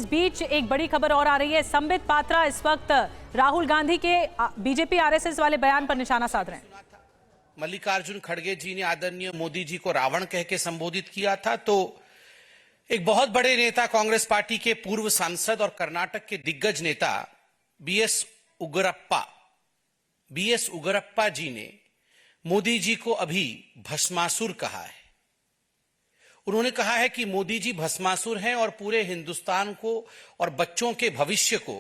बीच एक बड़ी खबर और आ रही है। संबित पात्रा इस वक्त राहुल गांधी के बीजेपी आरएसएस वाले बयान पर निशाना साध रहे हैं। मल्लिकार्जुन खड़गे जी ने आदरणीय मोदी जी को रावण कह के संबोधित किया था, तो एक बहुत बड़े नेता, कांग्रेस पार्टी के पूर्व सांसद और कर्नाटक के दिग्गज नेता बीएस उग्रप्पा जी ने मोदी जी को अभी भस्मासुर कहा है। उन्होंने कहा है कि मोदी जी भस्मासुर हैं और पूरे हिंदुस्तान को और बच्चों के भविष्य को,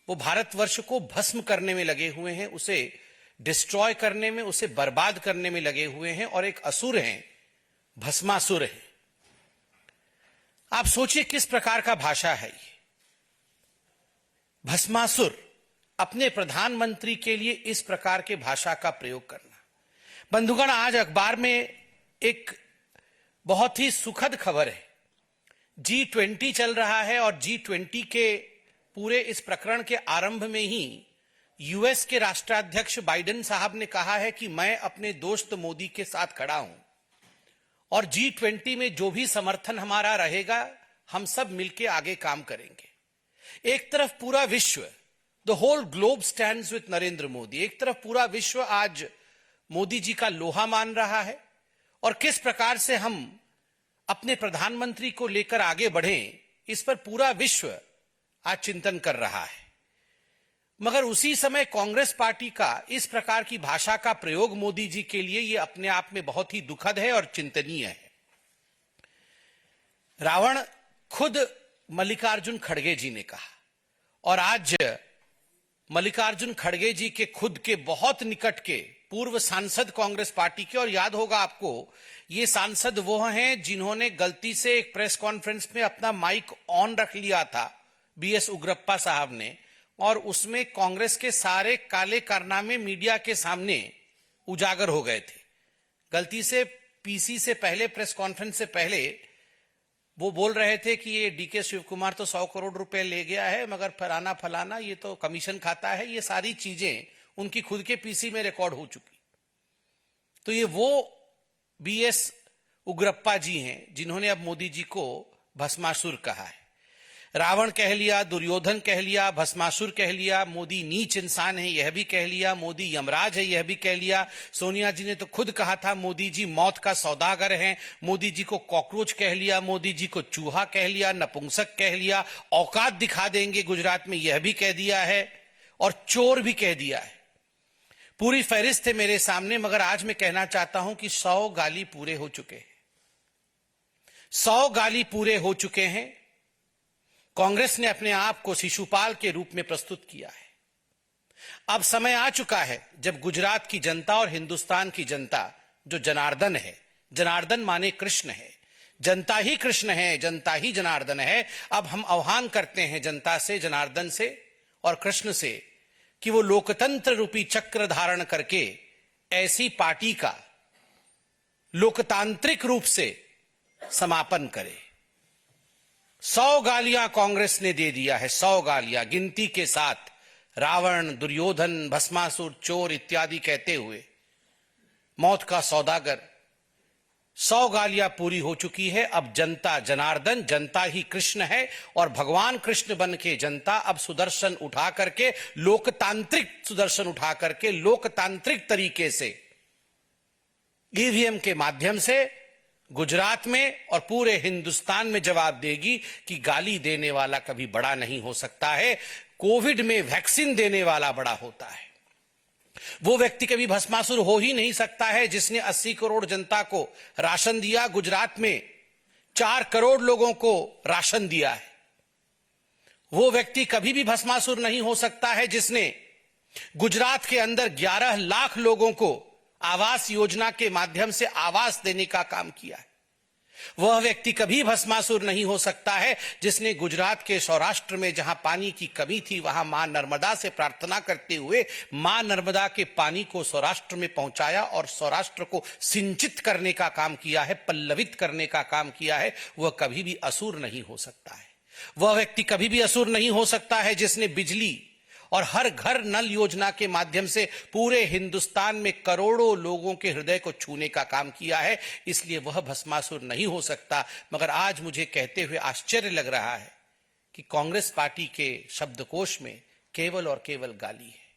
वो भारतवर्ष को भस्म करने में लगे हुए हैं, उसे डिस्ट्रॉय करने में, उसे बर्बाद करने में लगे हुए हैं और एक असुर हैं, भस्मासुर हैं। आप सोचिए किस प्रकार का भाषा है ये। भस्मासुर, अपने प्रधानमंत्री के लिए इस प्रकार के भाषा का प्रयोग करना। बंधुगण, आज अखबार में एक बहुत ही सुखद खबर है। G20 चल रहा है और G20 के पूरे इस प्रकरण के आरंभ में ही यूएस के राष्ट्राध्यक्ष बाइडेन साहब ने कहा है कि मैं अपने दोस्त मोदी के साथ खड़ा हूं और G20 में जो भी समर्थन हमारा रहेगा, हम सब मिलकर आगे काम करेंगे। एक तरफ पूरा विश्व, the whole globe stands with Narendra Modi, एक तरफ पूरा विश्व आज मोदी जी का लोहा मान रहा है और किस प्रकार से हम अपने प्रधानमंत्री को लेकर आगे बढ़ें, इस पर पूरा विश्व आज चिंतन कर रहा है। मगर उसी समय कांग्रेस पार्टी का इस प्रकार की भाषा का प्रयोग मोदी जी के लिए ये अपने आप में बहुत ही दुखद है और चिंतनीय है। रावण खुद मल्लिकार्जुन खड़गे जी ने कहा और आज मल्लिकार्जुन खड़गे जी के खुद के बहुत निकट के पूर्व सांसद कांग्रेस पार्टी के, और याद होगा आपको, ये सांसद वो हैं जिन्होंने गलती से एक प्रेस कॉन्फ्रेंस में अपना माइक ऑन रख लिया था, बीएस उग्रप्पा साहब ने, और उसमें कांग्रेस के सारे काले कारनामे मीडिया के सामने उजागर हो गए थे। गलती से पीसी से पहले, प्रेस कॉन्फ्रेंस से पहले वो बोल रहे थे कि ये डीके शिव कुमार तो 100 करोड़ रुपए ले गया है, मगर फलाना फलाना ये तो कमीशन खाता है। ये सारी चीजें उनकी खुद के पीसी में रिकॉर्ड हो चुकी। तो ये वो बीएस उग्रप्पा जी हैं जिन्होंने अब मोदी जी को भस्मासुर कहा है। रावण कह लिया, दुर्योधन कह लिया, भस्मासुर कह लिया, मोदी नीच इंसान है यह भी कह लिया, मोदी यमराज है यह भी कह लिया। सोनिया जी ने तो खुद कहा था मोदी जी मौत का सौदागर हैं। मोदी जी को कॉकरोच कह लिया, मोदी जी को चूहा कह लिया, नपुंसक कह लिया, औकात दिखा देंगे गुजरात में यह भी कह दिया है और चोर भी कह दिया है। पूरी फहरिस्त है मेरे सामने, मगर आज मैं कहना चाहता हूं कि 100 गाली पूरे हो चुके हैं। 100 गाली पूरे हो चुके हैं। कांग्रेस ने अपने आप को शिशुपाल के रूप में प्रस्तुत किया है। अब समय आ चुका है जब गुजरात की जनता और हिंदुस्तान की जनता, जो जनार्दन है, जनार्दन माने कृष्ण है, जनता ही कृष्ण है, जनता ही जनार्दन है। अब हम आह्वान करते हैं जनता से, जनार्दन से और कृष्ण से कि वो लोकतंत्र रूपी चक्र धारण करके ऐसी पार्टी का लोकतांत्रिक रूप से समापन करे। 100 गालियां कांग्रेस ने दे दिया है, 100 गालियां गिनती के साथ, रावण, दुर्योधन, भस्मासुर, चोर इत्यादि कहते हुए, मौत का सौदागर। 100 गालियां पूरी हो चुकी है। अब जनता जनार्दन, जनता ही कृष्ण है और भगवान कृष्ण बन के जनता अब सुदर्शन उठा करके, लोकतांत्रिक सुदर्शन उठा करके, लोकतांत्रिक तरीके से ईवीएम के माध्यम से गुजरात में और पूरे हिंदुस्तान में जवाब देगी कि गाली देने वाला कभी बड़ा नहीं हो सकता है। कोविड में वैक्सीन देने वाला बड़ा होता है। वो व्यक्ति कभी भस्मासुर हो ही नहीं सकता है जिसने 80 करोड़ जनता को राशन दिया। गुजरात में 4 करोड़ लोगों को राशन दिया है। वो व्यक्ति कभी भी भस्मासुर नहीं हो सकता है जिसने गुजरात के अंदर 11 लाख लोगों को आवास योजना के माध्यम से आवास देने का काम किया है। वह व्यक्ति कभी भस्मासुर नहीं हो सकता है जिसने गुजरात के सौराष्ट्र में जहां पानी की कमी थी, वहां मां नर्मदा से प्रार्थना करते हुए मां नर्मदा के पानी को सौराष्ट्र में पहुंचाया और सौराष्ट्र को सिंचित करने का काम किया है, पल्लवित करने का काम किया है। वह कभी भी असुर नहीं हो सकता है। वह व्यक्ति कभी भी असुर नहीं हो सकता है जिसने बिजली और हर घर नल योजना के माध्यम से पूरे हिंदुस्तान में करोड़ों लोगों के हृदय को छूने का काम किया है। इसलिए वह भस्मासुर नहीं हो सकता। मगर आज मुझे कहते हुए आश्चर्य लग रहा है कि कांग्रेस पार्टी के शब्दकोश में केवल और केवल गाली है।